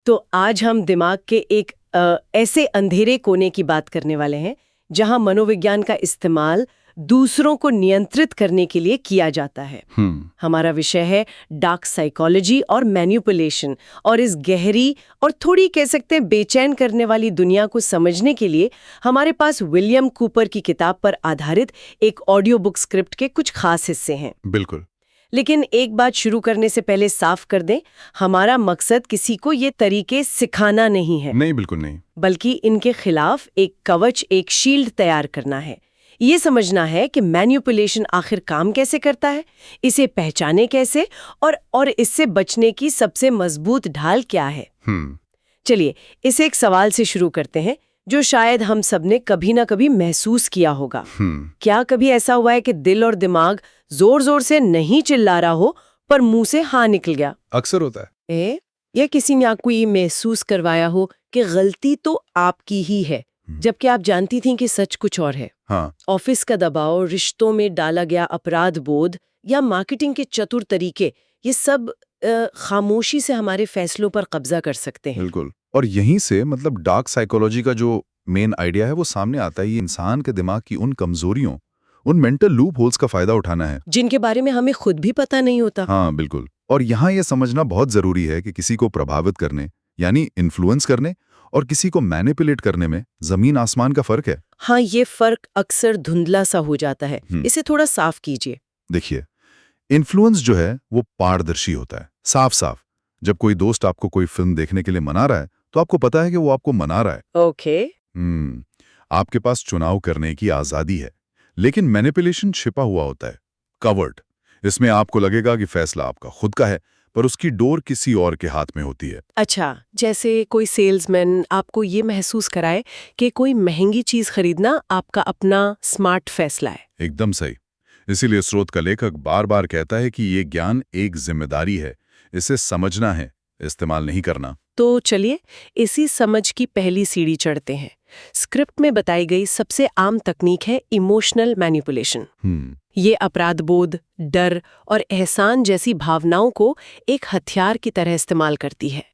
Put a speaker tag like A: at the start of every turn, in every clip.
A: तो आज हम दिमाग के एक ऐसे अंधेरे कोने की बात करने वाले हैं जहां मनोविज्ञान का इस्तेमाल दूसरों को नियंत्रित करने के लिए किया जाता है। हमारा विषय है डार्क साइकोलॉजी और मैनिपुलेशन, और इस गहरी और थोड़ी कह सकते हैं बेचैन करने वाली दुनिया को समझने के लिए हमारे पास विलियम कूपर की किताब पर आधारित एक ऑडियो बुक स्क्रिप्ट के कुछ खास हिस्से हैं।
B: बिल्कुल।
A: लेकिन एक बात शुरू करने से पहले साफ कर दें, हमारा मकसद किसी को ये तरीके सिखाना नहीं है।
B: नहीं, बिल्कुल नहीं।
A: बल्कि इनके खिलाफ एक कवच, एक शील्ड तैयार करना है। ये समझना है कि मैनिपुलेशन आखिर काम कैसे करता है, इसे पहचाने कैसे, और इससे बचने की सबसे मजबूत ढाल क्या है। चलिए इसे एक सवाल से शुरू करते हैं जो शायद हम सबने कभी ना कभी महसूस किया होगा। क्या कभी ऐसा हुआ है कि दिल और दिमाग जोर जोर से नहीं चिल्ला रहा हो पर मुंह से हाँ निकल गया?
B: अक्सर होता है।
A: या किसी ने आपको ये महसूस करवाया हो कि गलती तो आपकी ही है, जबकि आप जानती थी कि सच कुछ और है।
B: हाँ।
A: ऑफिस का दबाव, रिश्तों में डाला गया अपराध बोध या मार्केटिंग के चतुर तरीके, ये सब खामोशी से हमारे फैसलों पर कब्जा कर सकते हैं।
B: बिल्कुल। और यहीं से मतलब डार्क साइकोलॉजी का जो मेन आइडिया है वो सामने आता है। ये इंसान के दिमाग की उन कमजोरियों, उन मेंटल लूप होल्स का फायदा उठाना है
A: जिनके बारे में हमें खुद भी पता नहीं होता।
B: हाँ बिल्कुल। और यहाँ ये समझना बहुत जरूरी है कि किसी को प्रभावित करने यानी इन्फ्लुएंस करने और किसी को मैनिपुलेट करने में जमीन आसमान का फर्क है।
A: हाँ, ये फर्क अक्सर धुंधला सा हो जाता है। इसे थोड़ा साफ कीजिए।
B: देखिए, इन्फ्लुएंस जो है वो पारदर्शी होता है, साफ साफ। जब कोई दोस्त आपको कोई फिल्म देखने के लिए मना रहा है तो आपको पता है कि वो आपको मना रहा है।
A: ओके।
B: आपके पास चुनाव करने की आजादी है। लेकिन मैनिपुलेशन छिपा हुआ होता है, कवर्ड। इसमें आपको लगेगा कि फैसला आपका खुद का है, पर उसकी डोर किसी और के हाथ में होती है।
A: अच्छा, जैसे कोई सेल्समैन आपको ये महसूस कराए कि कोई महंगी चीज खरीदना आपका अपना स्मार्ट फैसला है।
B: एकदम सही। इसीलिए स्रोत का लेखक बार बार कहता है कि ये ज्ञान एक जिम्मेदारी है, इसे समझना है, इस्तेमाल नहीं करना।
A: तो चलिए इसी समझ की पहली सीढ़ी चढ़ते हैं। स्क्रिप्ट में बताई गई सबसे आम तकनीक है इमोशनल मैनिपुलेशन। ये अपराध बोध, डर और एहसान जैसी भावनाओं को एक हथियार की तरह इस्तेमाल करती है।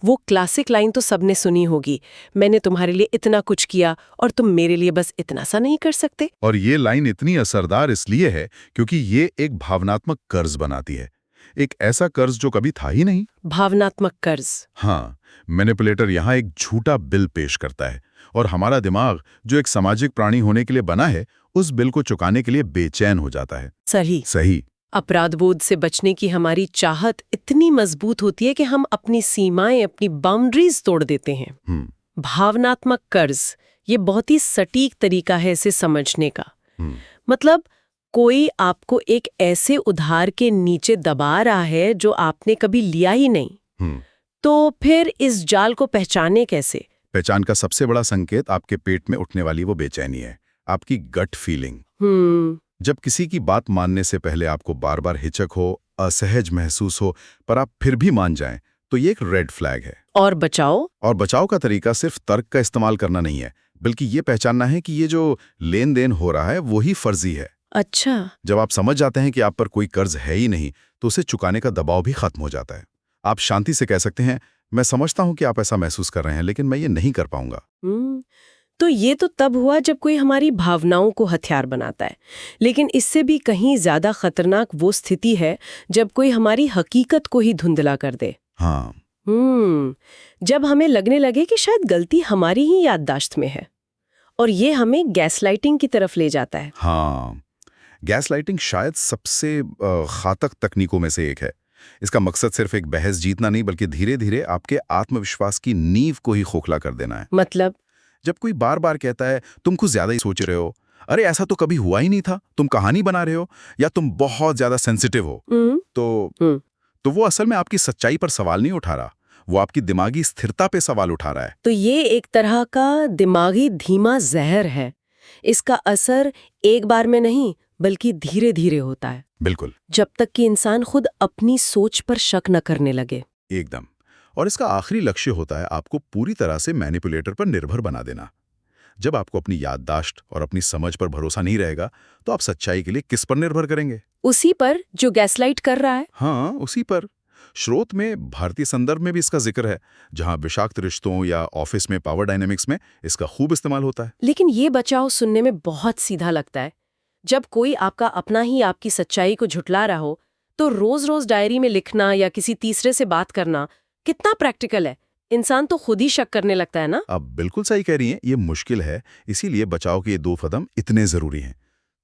A: वो क्लासिक लाइन तो सबने सुनी होगी, मैंने तुम्हारे लिए इतना कुछ किया और तुम मेरे लिए बस इतना सा नहीं कर सकते।
B: और ये लाइन इतनी असरदार इसलिए है क्योंकि ये एक भावनात्मक कर्ज बनाती है, एक ऐसा कर्ज जो कभी था ही नहीं।
A: भावनात्मक कर्ज।
B: हाँ, मैनिपुलेटर यहाँ एक झूठा बिल पेश करता है और हमारा दिमाग, जो एक सामाजिक प्राणी होने के लिए बना है, उस बिल को चुकाने के लिए बेचैन हो जाता है। सही।
A: अपराधबोध से बचने की हमारी चाहत इतनी मजबूत होती है कि हम अपनी सीमाएं, अपनी बाउंड्रीज तोड़ देते हैं। भावनात्मक कर्ज, ये बहुत ही सटीक तरीका है इसे समझने का। मतलब कोई आपको एक ऐसे उधार के नीचे दबा रहा है जो आपने कभी लिया ही नहीं। तो फिर इस जाल को पहचाने कैसे?
B: पहचान का सबसे बड़ा संकेत आपके पेट में उठने वाली वो बेचैनी है, आपकी गट फीलिंग। जब किसी की बात मानने से पहले आपको बार बार हिचक हो, असहज महसूस हो, पर आप फिर भी मान जाएं, तो ये एक रेड फ्लैग है।
A: और बचाव?
B: और बचाव का तरीका सिर्फ तर्क का इस्तेमाल करना नहीं है, बल्कि ये पहचानना है कि ये जो लेन देन हो रहा है वही फर्जी है।
A: अच्छा।
B: जब आप समझ जाते हैं कि आप पर कोई कर्ज है ही नहीं, तो उसे चुकाने का दबाव भी खत्म हो जाता है। आप शांति से कह सकते हैं, मैं समझता हूं कि आप ऐसा महसूस कर रहे हैं, लेकिन मैं ये नहीं कर पाऊंगा।
A: तो ये तो तब हुआ जब कोई हमारी भावनाओं को हथियार बनाता है। लेकिन इससे भी कहीं ज्यादा खतरनाक वो स्थिति है जब कोई हमारी हकीकत को ही धुंधला कर दे।
B: हाँ।
A: जब हमें लगने लगे कि शायद गलती हमारी ही याददाश्त में है, और ये हमें गैसलाइटिंग की तरफ ले जाता है।
B: हाँ, गैसलाइटिंग शायद सबसे घातक तकनीकों में से एक है। इसका मकसद सिर्फ एक बहस जीतना नहीं, बल्कि धीरे धीरे आपके आत्मविश्वास की नींव को ही खोखला कर देना है।
A: मतलब?
B: जब कोई बार बार कहता है तुम कुछ ज्यादा ही सोच रहे हो, अरे ऐसा तो कभी हुआ ही नहीं था, तुम कहानी बना रहे हो, या तुम बहुत ज्यादा सेंसिटिव हो, तो वो असल में आपकी सच्चाई पर सवाल नहीं उठा रहा, वो आपकी दिमागी स्थिरता पे सवाल उठा रहा है।
A: तो ये एक तरह का दिमागी धीमा जहर है। इसका असर एक बार में नहीं बल्कि धीरे धीरे होता है।
B: बिल्कुल।
A: जब तक कि इंसान खुद अपनी सोच पर शक न करने लगे।
B: एकदम। और इसका आखिरी लक्ष्य होता है आपको पूरी तरह से मैनिपुलेटर पर निर्भर बना देना। जब आपको अपनी याददाश्त और अपनी समझ पर भरोसा नहीं रहेगा, तो आप सच्चाई के लिए किस पर निर्भर करेंगे?
A: उसी पर जो गैसलाइट कर रहा है।
B: हाँ, उसी पर। स्रोत में भारतीय संदर्भ में भी इसका जिक्र है, जहां विषाक्त रिश्तों या ऑफिस में पावर डायनेमिक्स में इसका खूब इस्तेमाल होता है।
A: लेकिन ये बचाव सुनने में बहुत सीधा लगता है। जब कोई आपका अपना ही आपकी सच्चाई को झुठला रहा हो, तो रोज रोज डायरी में लिखना या किसी तीसरे से बात करना कितना प्रैक्टिकल है? इंसान तो खुद ही शक करने लगता है ना।
B: आप बिल्कुल सही कह रही हैं, ये मुश्किल है, इसीलिए बचाव के ये 2 कदम इतने जरूरी हैं।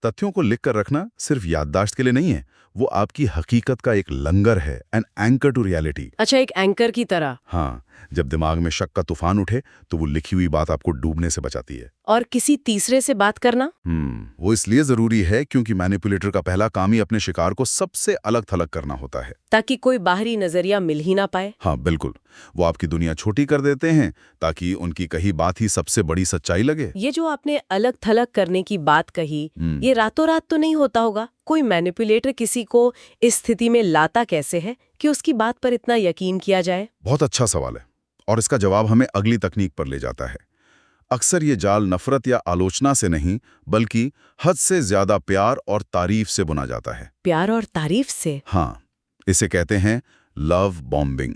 B: तथ्यों को लिख कर रखना सिर्फ याददाश्त के लिए नहीं है, वो आपकी हकीकत का एक लंगर है, एन एंकर टू रियलिटी।
A: अच्छा, एक एंकर की तरह।
B: हाँ, जब दिमाग में शक का तूफान उठे तो वो लिखी हुई बात आपको डूबने से बचाती है।
A: और किसी तीसरे से बात करना?
B: वो इसलिए जरूरी है क्योंकि मैनिपुलेटर का पहला काम ही अपने शिकार को सबसे अलग थलग करना होता है,
A: ताकि कोई बाहरी नजरिया मिल ही ना पाए।
B: हाँ बिल्कुल, वो आपकी दुनिया छोटी कर देते हैं ताकि उनकी कही बात ही सबसे बड़ी सच्चाई लगे।
A: ये जो आपने अलग थलग करने की बात कही, ये रातों रात तो नहीं होता होगा। कोई मैनिपुलेटर किसी को इस स्थिति में लाता कैसे है कि उसकी बात पर इतना यकीन किया जाए?
B: बहुत अच्छा सवाल है, और इसका जवाब हमें अगली तकनीक पर ले जाता है। अक्सर ये जाल नफरत या आलोचना से नहीं, बल्कि हद से ज्यादा प्यार और तारीफ से बुना जाता है।
A: प्यार और तारीफ से?
B: हाँ, इसे कहते हैं लव बॉम्बिंग।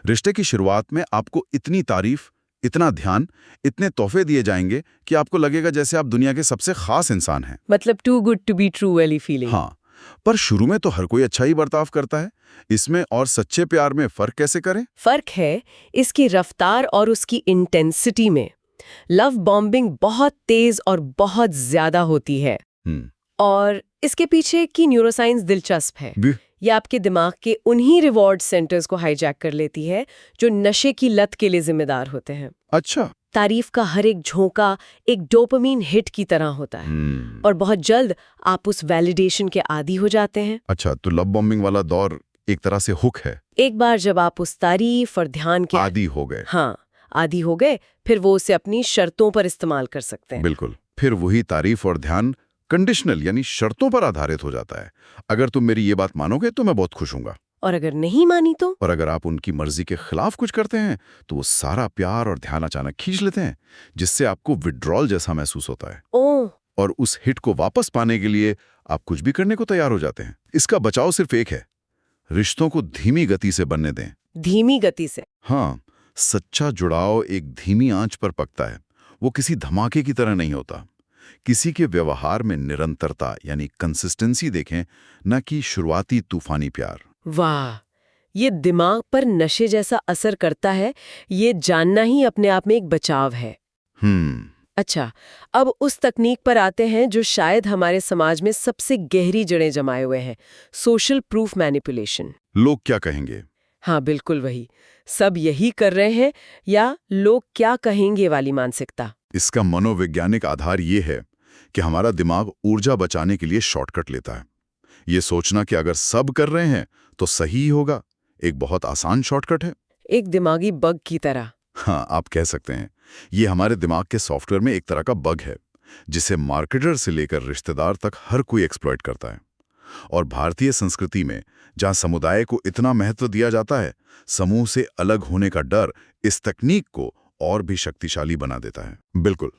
B: रिश्ते की शुरुआत में आपको इतनी तारीफ, इतना ध्यान, इतने तोहफे दिए जाएंगे कि आपको लगेगा जैसे आप दुनिया के सबसे खास इंसान हैं।
A: मतलब too good to be true वाली फीलिंग।
B: हाँ, पर शुरू में तो हर कोई अच्छा ही बर्ताव करता है। इसमें और सच्चे प्यार में फर्क कैसे करें?
A: फर्क है इसकी रफ्तार और उसकी इंटेंसिटी में। लव बॉम्बिंग बहुत तेज और बहुत ज्यादा होती है, और इसके पीछे की न्यूरोसाइंस दिलचस्प है। ये आपके दिमाग के उन्हीं रिवॉर्ड सेंटर्स को हाईजैक कर लेती है जो नशे की लत के लिए जिम्मेदार होते हैं।
B: अच्छा।
A: तारीफ का हर एक झोंका एक डोपामीन हिट की तरह होता है, और बहुत जल्द आप उस वैलिडेशन के आदी हो जाते हैं।
B: अच्छा, तो लव बॉम्बिंग वाला दौर एक तरह से हुक है।
A: एक बार जब आप उस तारीफ और ध्यान के
B: आदी हो गए।
A: हाँ, आदी हो गए, फिर वो उसे अपनी शर्तों पर इस्तेमाल कर सकते हैं।
B: बिल्कुल, फिर वही तारीफ और ध्यान कंडीशनल यानी शर्तों पर आधारित हो जाता है। अगर तुम मेरी ये बात मानोगे तो मैं बहुत खुश हूंगा,
A: और अगर नहीं मानी तो?
B: और अगर आप उनकी मर्जी के खिलाफ कुछ करते हैं तो वो सारा प्यार और ध्यान अचानक खींच लेते हैं, जिससे आपको विड्रॉल जैसा महसूस होता है।
A: ओह।
B: और उस हिट को वापस पाने के लिए आप कुछ भी करने को तैयार हो जाते हैं। इसका बचाव सिर्फ एक है, रिश्तों को धीमी गति से बनने दें।
A: धीमी गति से?
B: हाँ, सच्चा जुड़ाव एक धीमी आंच पर पकता है, वो किसी धमाके की तरह नहीं होता। किसी के व्यवहार में निरंतरता यानी कंसिस्टेंसी देखें, न कि शुरुआती तूफानी प्यार।
A: वाह, ये दिमाग पर नशे जैसा असर करता है, ये जानना ही अपने आप में एक बचाव है। अच्छा, अब उस तकनीक पर आते हैं जो शायद हमारे समाज में सबसे गहरी जड़ें जमाए हुए हैं, सोशल प्रूफ मैनिपुलेशन।
B: लोग क्या कहेंगे?
A: हाँ, बिल्कुल वही। सब यही कर रहे हैं, या लोग क्या कहेंगे वाली मानसिकता।
B: इसका मनोवैज्ञानिक आधार ये है कि हमारा दिमाग ऊर्जा बचाने के लिए शॉर्टकट लेता है। ये सोचना कि अगर सब कर रहे हैं तो सही ही होगा, एक बहुत आसान शॉर्टकट है।
A: एक दिमागी बग की तरह।
B: हाँ, आप कह सकते हैं। ये हमारे दिमाग के सॉफ्टवेयर में एक तरह का बग है, जिसे मार्केटर से लेकर रिश्तेदार तक हर कोई एक्सप्लॉइट करता है। और भारतीय संस्कृति में जहां समुदाय को इतना महत्व दिया जाता है, समूह से अलग होने का डर इस तकनीक को और भी शक्तिशाली बना देता है। बिल्कुल।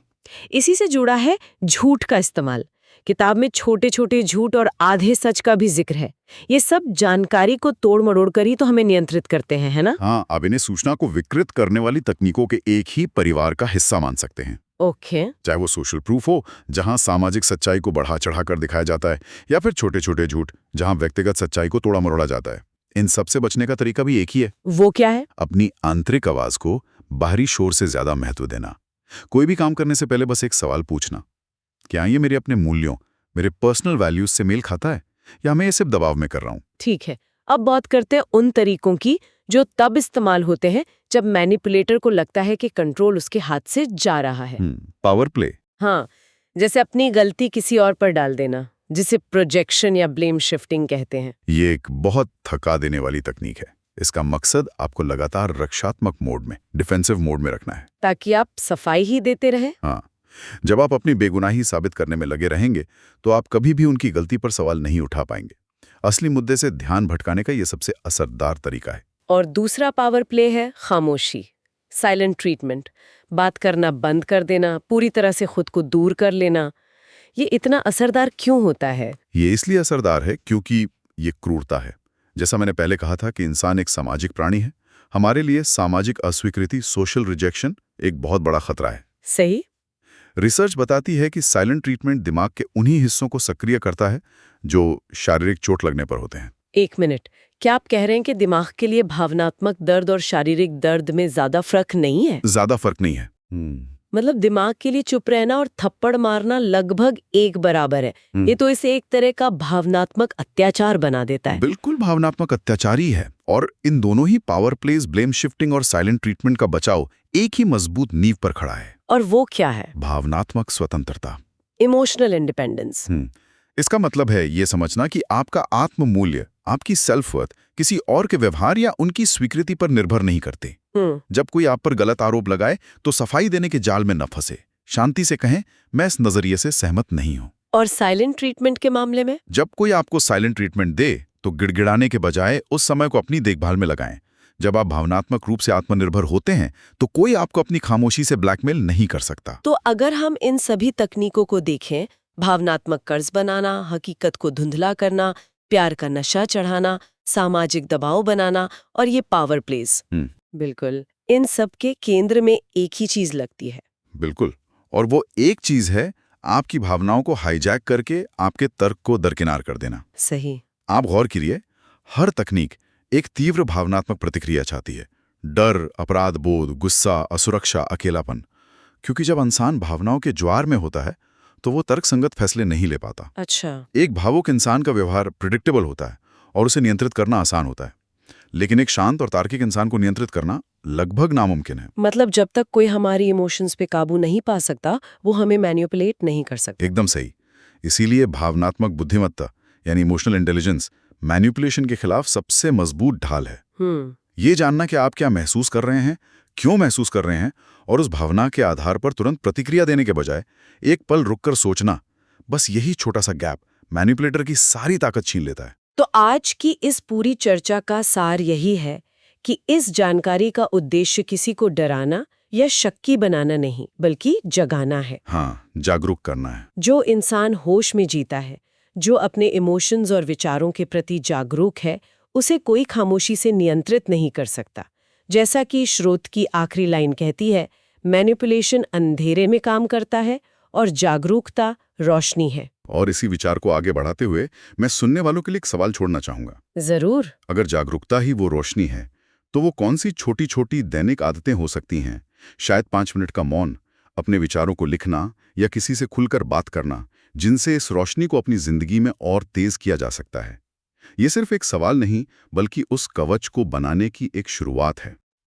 A: इसी से जुड़ा है झूठ का इस्तेमाल। किताब में छोटे छोटे झूठ और आधे सच का भी जिक्र है। ये सब जानकारी को तोड़ मरोड़ कर ही तो हमें नियंत्रित करते हैं, है ना?
B: हाँ, अब इन्हें सूचना को विकृत करने वाली तकनीकों के एक ही परिवार का हिस्सा मान सकते हैं।
A: ओके।
B: चाहे वो सोशल प्रूफ हो, जहां सामाजिक सच्चाई को बढ़ा चढ़ा कर दिखाया जाता है, या फिर छोटे छोटे झूठ जहां व्यक्तिगत सच्चाई को तोड़ा मरोड़ा जाता है। इन सब से बचने का तरीका भी एक ही है।
A: वो क्या है?
B: अपनी आंतरिक आवाज को बाहरी शोर से ज्यादा महत्व देना। कोई भी काम करने से पहले बस एक सवाल पूछना, क्या ये मेरे अपने मूल्यों, मेरे पर्सनल वैल्यूज से मेल खाता है, या मैं ये सिर्फ दबाव में कर रहा हूँ?
A: ठीक है, अब बात करते हैं उन तरीकों की जो तब इस्तेमाल होते हैं जब मैनिपुलेटर को लगता है कि कंट्रोल उसके हाथ से जा रहा है।
B: Power play.
A: हाँ, जैसे अपनी गलती किसी और पर डाल देना, जिसे प्रोजेक्शन या ब्लेम शिफ्टिंग कहते हैं।
B: ये एक बहुत थका देने वाली तकनीक है। इसका मकसद आपको लगातार रक्षात्मक मोड में, डिफेंसिव मोड में रखना है,
A: ताकि आप सफाई ही देते रहें।
B: हाँ, जब आप अपनी बेगुनाही साबित करने में लगे रहेंगे तो आप कभी भी उनकी गलती पर सवाल नहीं उठा पाएंगे। असली मुद्दे से ध्यान भटकाने का ये सबसे असरदार तरीका है।
A: और दूसरा पावर प्ले है खामोशी, साइलेंट ट्रीटमेंट। बात करना बंद कर देना, पूरी तरह से खुद को दूर कर लेना। ये इतना असरदार क्यों होता है?
B: ये इसलिए असरदार है क्योंकि ये क्रूरता है, जैसा मैंने पहले कहा था कि इंसान एक सामाजिक प्राणी है, हमारे लिए सामाजिक अस्वीकृति, सोशल रिजेक्शन एक बहुत बड़ा खतरा है।
A: सही।
B: रिसर्च बताती है कि साइलेंट ट्रीटमेंट दिमाग के उन्हीं हिस्सों को सक्रिय करता है जो शारीरिक चोट लगने पर होते हैं।
A: 1 मिनट, क्या आप कह रहे हैं कि दिमाग के लिए भावनात्मक दर्द और शारीरिक दर्द में ज्यादा फर्क नहीं है?
B: ज्यादा फर्क नहीं है।
A: मतलब दिमाग के लिए चुप रहना और थप्पड़ मारना लगभग एक बराबर है। ये तो इसे एक तरह का भावनात्मक अत्याचार बना देता है।
B: बिल्कुल भावनात्मक अत्याचार ही है। और इन दोनों ही पावर प्लेज, ब्लेम शिफ्टिंग और साइलेंट ट्रीटमेंट का बचाव एक ही मजबूत नींव पर खड़ा है।
A: और वो क्या है?
B: भावनात्मक स्वतंत्रता,
A: इमोशनल इंडिपेंडेंस।
B: इसका मतलब है ये समझना कि आपका आत्म मूल्य, आपकी सेल्फ वर्थ किसी और के व्यवहार या उनकी स्वीकृति पर निर्भर नहीं करते। जब कोई आप पर गलत आरोप लगाए तो सफाई देने के जाल में न फंसे, शांति से कहें मैं इस नजरिए से सहमत नहीं हूं।
A: और साइलेंट ट्रीटमेंट के मामले में
B: जब कोई आपको साइलेंट ट्रीटमेंट दे तो गिड़गिड़ाने के बजाय उस समय को अपनी देखभाल में लगाएं। जब आप भावनात्मक रूप से आत्मनिर्भर होते हैं तो कोई आपको अपनी खामोशी से ब्लैकमेल नहीं कर सकता।
A: तो अगर हम इन सभी तकनीकों को देखें, भावनात्मक कर्ज बनाना, हकीकत को धुंधला करना, प्यार का नशा चढ़ाना, सामाजिक दबाव बनाना और ये पावर प्लेस, बिल्कुल इन सब के केंद्र में एक ही चीज लगती है।
B: बिल्कुल, और वो एक चीज है आपकी भावनाओं को हाईजैक करके आपके तर्क को दरकिनार कर देना।
A: सही।
B: आप गौर करिए, हर तकनीक एक तीव्र भावनात्मक प्रतिक्रिया चाहती है। डर, अपराध बोध, गुस्सा, असुरक्षा, अकेलापन। क्योंकि जब इंसान भावनाओं के ज्वार में होता है तो वो तर्कसंगत फैसले नहीं ले पाता।
A: अच्छा।
B: एक भावुक इंसान का व्यवहार प्रिडिक्टेबल होता है और उसे नियंत्रित करना आसान होता है, लेकिन एक शांत और तार्किक इंसान को नियंत्रित करना लगभग नामुमकिन है।
A: मतलब जब तक कोई हमारी इमोशंस पे काबू नहीं पा सकता, वो हमें मैनिपुलेट नहीं कर सकता।
B: एकदम सही। इसीलिए भावनात्मक बुद्धिमत्ता यानी इमोशनल इंटेलिजेंस मैनिपुलेशन के खिलाफ सबसे मजबूत ढाल है। ये जानना कि आप क्या महसूस कर रहे हैं, क्यों महसूस कर रहे हैं, और उस भावना के आधार पर तुरंत प्रतिक्रिया देने के बजाय एक पल रुककर सोचना, बस यही छोटा सा गैप मैनिपुलेटर की सारी ताकत छीन लेता है।
A: तो आज की इस पूरी चर्चा का सार यही है कि इस जानकारी का उद्देश्य किसी को डराना या शक्की बनाना नहीं, बल्कि जगाना है।
B: हाँ, जागरूक करना है।
A: जो इंसान होश में जीता है, जो अपने इमोशंस और विचारों के प्रति जागरूक है, उसे कोई खामोशी से नियंत्रित नहीं कर सकता। जैसा कि स्रोत की आखिरी लाइन कहती है, मैनिपुलेशन अंधेरे में काम करता है और जागरूकता रोशनी है।
B: और इसी विचार को आगे बढ़ाते हुए मैं सुनने वालों के लिए एक सवाल छोड़ना चाहूंगा।
A: जरूर।
B: अगर जागरूकता ही वो रोशनी है तो वो कौन सी छोटी छोटी दैनिक आदतें हो सकती हैं? शायद 5 मिनट का मौन, अपने विचारों को लिखना या किसी से खुलकर बात करना, जिनसे इस रोशनी को अपनी जिंदगी में और तेज किया जा सकता है। ये सिर्फ एक सवाल नहीं, बल्कि उस कवच को बनाने की एक शुरुआत है।